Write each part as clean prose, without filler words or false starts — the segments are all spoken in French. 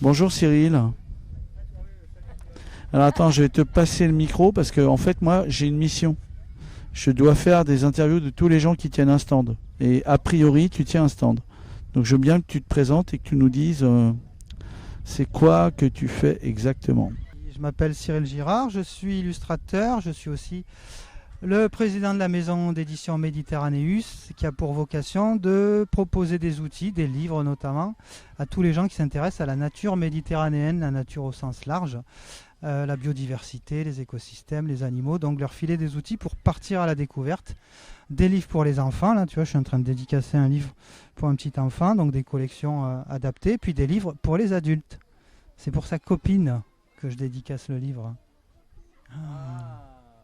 Bonjour Cyril. Alors attends, je vais te passer le micro parce que en fait moi j'ai une mission. Je dois faire des interviews de tous les gens qui tiennent un stand. Et a priori tu tiens un stand. Donc je veux bien que tu te présentes et que tu nous dises c'est quoi que tu fais exactement. Je m'appelle Cyril Girard, je suis illustrateur, je suis aussi le président de la maison d'édition Méditerranéus qui a pour vocation de proposer des outils, des livres notamment, à tous les gens qui s'intéressent à la nature méditerranéenne, la nature au sens large, la biodiversité, les écosystèmes, les animaux, donc leur filer des outils pour partir à la découverte. Des livres pour les enfants, là tu vois je suis en train de dédicacer un livre pour un petit enfant, donc des collections adaptées, puis des livres pour les adultes. C'est pour sa copine que je dédicace le livre.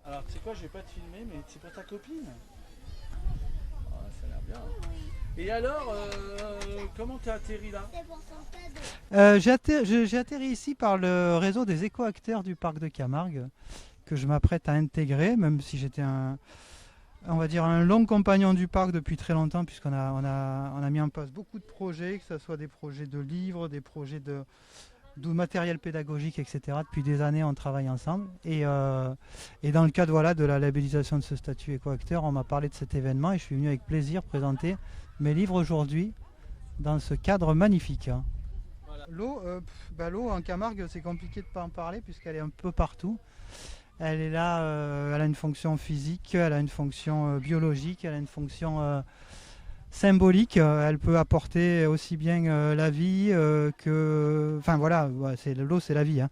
Alors tu sais quoi, je vais pas te filmer mais c'est pour ta copine. Ça a l'air bien. Et alors, comment t'es atterri là? J'ai atterri ici par le réseau des éco-acteurs du parc de Camargue que je m'apprête à intégrer, même si j'étais on va dire un long compagnon du parc depuis très longtemps, puisqu'on a mis en place beaucoup de projets, que ce soit des projets de livres, des projets de matériel pédagogique, etc. Depuis des années, on travaille ensemble. Et dans le cadre de la labellisation de ce statut éco-acteur, on m'a parlé de cet événement et je suis venu avec plaisir présenter mes livres aujourd'hui dans ce cadre magnifique. Voilà. L'eau en Camargue, c'est compliqué de ne pas en parler puisqu'elle est un peu partout. Elle est là, elle a une fonction physique, elle a une fonction biologique, elle a une fonction symbolique. Elle peut apporter aussi bien la vie que... Enfin voilà, l'eau c'est la vie. Hein.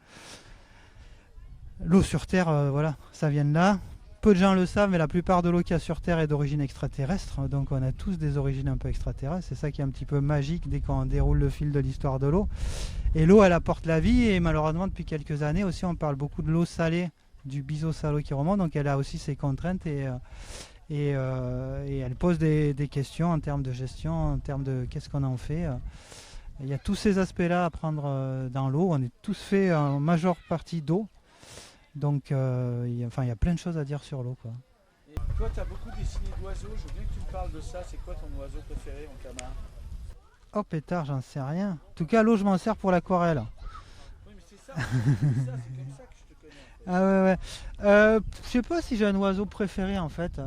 L'eau sur Terre, voilà, ça vient de là. Peu de gens le savent, mais la plupart de l'eau qu'il y a sur Terre est d'origine extraterrestre. Donc on a tous des origines un peu extraterrestres. C'est ça qui est un petit peu magique dès qu'on déroule le fil de l'histoire de l'eau. Et l'eau, elle apporte la vie. Et malheureusement, depuis quelques années aussi, on parle beaucoup de l'eau salée, du biseau-salo qui remonte. Donc elle a aussi ses contraintes et elle pose des questions en termes de gestion, en termes de qu'est-ce qu'on en fait. Il y a tous ces aspects-là à prendre dans l'eau. On est tous faits en majeure partie d'eau. Donc il y a plein de choses à dire sur l'eau. Et toi, tu as beaucoup dessiné d'oiseaux. Je veux bien que tu me parles de ça. C'est quoi ton oiseau préféré en Camargue? Oh pétard, j'en sais rien. En tout cas, l'eau, je m'en sers pour l'aquarelle. Oui, mais c'est ça. C'est comme ça que je te connais. En fait. Ah ouais. Je sais pas si j'ai un oiseau préféré en fait.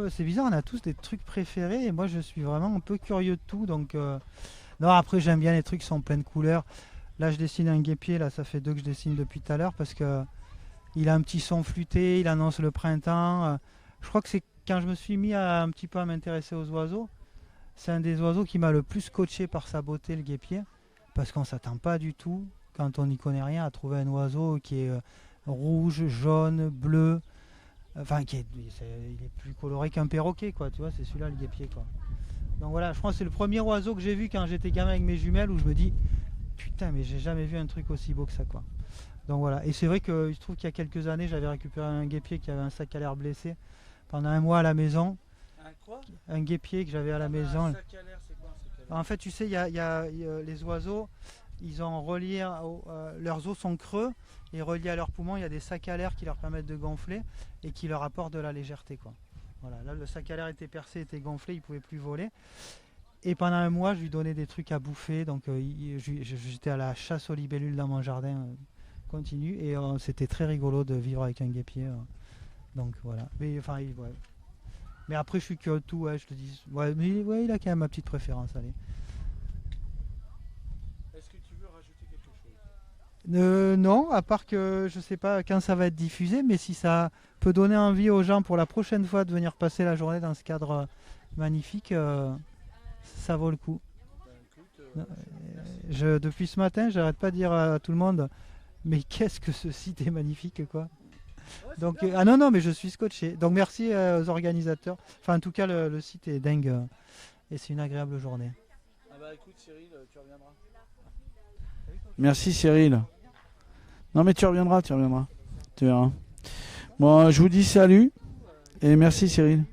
C'est bizarre, on a tous des trucs préférés et moi je suis vraiment un peu curieux de tout. Donc non, après j'aime bien les trucs qui sont pleins de couleurs. Là je dessine un guépier, là ça fait 2 que je dessine depuis tout à l'heure parce que il a un petit son flûté, il annonce le printemps. Je crois que c'est quand je me suis mis un petit peu à m'intéresser aux oiseaux, c'est un des oiseaux qui m'a le plus scotché par sa beauté, le guépier, parce qu'on s'attend pas du tout, quand on n'y connaît rien, à trouver un oiseau qui est rouge, jaune, bleu. Enfin, il est plus coloré qu'un perroquet, quoi. Tu vois, c'est celui-là le guépier, quoi. Donc voilà, je crois que c'est le premier oiseau que j'ai vu quand j'étais gamin avec mes jumelles où je me dis putain, mais j'ai jamais vu un truc aussi beau que ça, quoi. Donc voilà, et c'est vrai que il se trouve qu'il y a quelques années, j'avais récupéré un guépier qui avait un sac à l'air blessé pendant un mois à la maison. Un quoi? Un guépier que j'avais à la maison. Un sac à l'air, c'est quoi un sac à l'air? En fait, tu sais, il y a les oiseaux, ils ont relié, leurs os sont creux et reliés à leurs poumons, il y a des sacs à l'air qui leur permettent de gonfler et qui leur apportent de la légèreté, quoi. Voilà, là le sac à l'air était percé, était gonflé, il ne pouvait plus voler. Et pendant un mois, je lui donnais des trucs à bouffer, donc j'étais à la chasse aux libellules dans mon jardin continu et c'était très rigolo de vivre avec un guépier. Donc voilà. Mais enfin, ouais. Mais après, je suis curieux de tout, ouais, je te dis. Ouais, mais ouais, il a quand même ma petite préférence, allez. Est-ce que tu veux rajouter quelque chose? Non, à part que je sais pas quand ça va être diffusé, mais si ça peut donner envie aux gens pour la prochaine fois de venir passer la journée dans ce cadre magnifique, ça vaut le coup. Ben, écoute, Depuis ce matin, j'arrête pas de dire à tout le monde, mais qu'est-ce que ce site est magnifique, quoi. ouais, Donc, bien. non, mais je suis scotché. Donc merci aux organisateurs. Enfin, en tout cas, le site est dingue et c'est une agréable journée. Ah bah écoute Cyril, tu reviendras. Merci Cyril. Non mais tu reviendras. Tu verras. Bon, je vous dis salut et merci Cyril.